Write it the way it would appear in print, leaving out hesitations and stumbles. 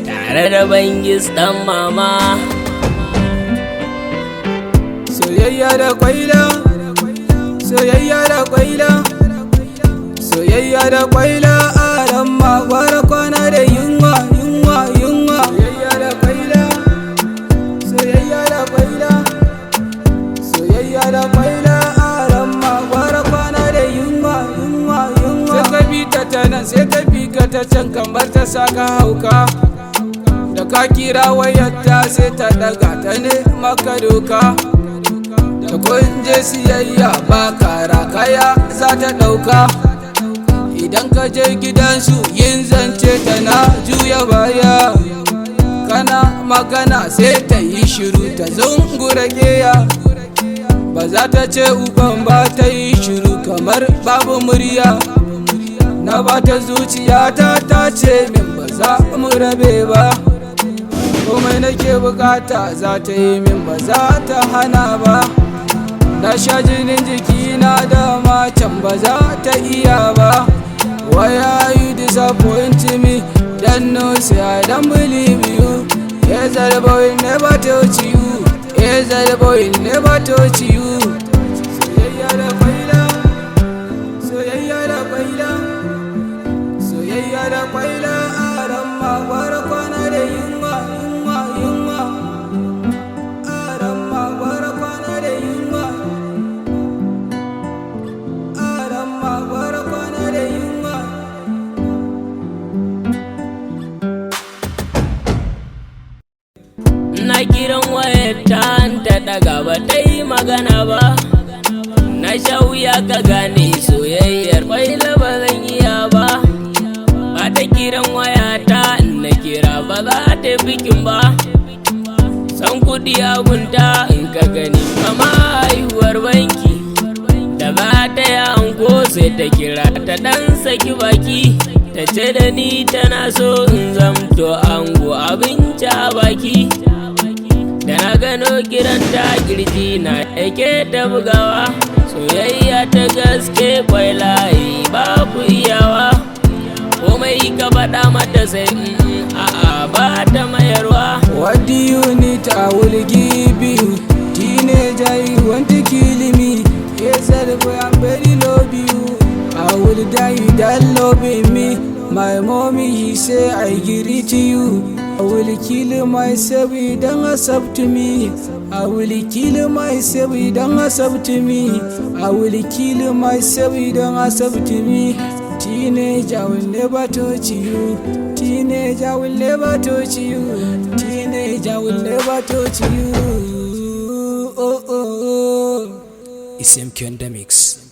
tare da bangis dan mama. Soyayya da kwaillah, soyayya da kwaillah, soyayya da kwaillah, aran ma gwara kwana da yunwa. Soyayya da kwaillah, soyayya da kwaillah, soyayya da kwaillah, aran ma gwara kwana da yunwa. Sai ka bi ta nan, sai ka bi ka ta can, kamar ta saka hauka. Da ka kira wayarta sai ta daga ta ne maka doka. Da kun je siyayya ba kara kaya za ta ɗauka. Idan ka je gidansu yin zance tana juya baya. Kana magana sai ta yi shiru ta zungura geya. Ba za ta ce uban ba, ta yi shiru kamar babu murya. Na ba ta zuciyata ta ce min ba za mu rabe ba. Komai nake bukata za ta yi min, ba za ta hana ba. Na sha jinin jikina da can ba za ta iya ba. Why are you disappointing me? Don't know, say I don't believe you. Yes, that boy never touch you. Yes, that boy never touch you. Soyayya da kwaillah, soyayya da kwaillah, soyayya da kwaillah, aran ma gwara kwana da yunwa. Aran ma gwara kwana da yunwa. Aran ma gwara kwana da yunwa. Na kiran wayarta ta daga ba ta yi magana ba. Na sha wuya ka gane soyayyar kwaillah ba zan iya ba. Ba ta kiran wayata na kira ba za ta bikin ba. San kuɗi abunta in ka gani kama haihuwar banki. Da za ta yi anko sai ta kira ta dan saki baki. Ta ce da ni tana so in zamto ango, abinci a baki. Da na gano kiranta kirji na yake ta bugawa. Soyayya ta gaske kwaillah babu iyawa. Komai ka faɗa mata sai a'a ba ta mayarwa. What do you need? I will give you. Teenager, you want to kill me. Yes, boy, I'm very love you. I will die, you that loving me. My mommy, he say I give it to you. I will kill myself, you don't accept me. I will kill myself, you don't accept me. I will kill myself, you don't accept me. Teenager will never touch you. Teenager will never touch you. Teenager will never touch you. Oh. It's MQ on the mix.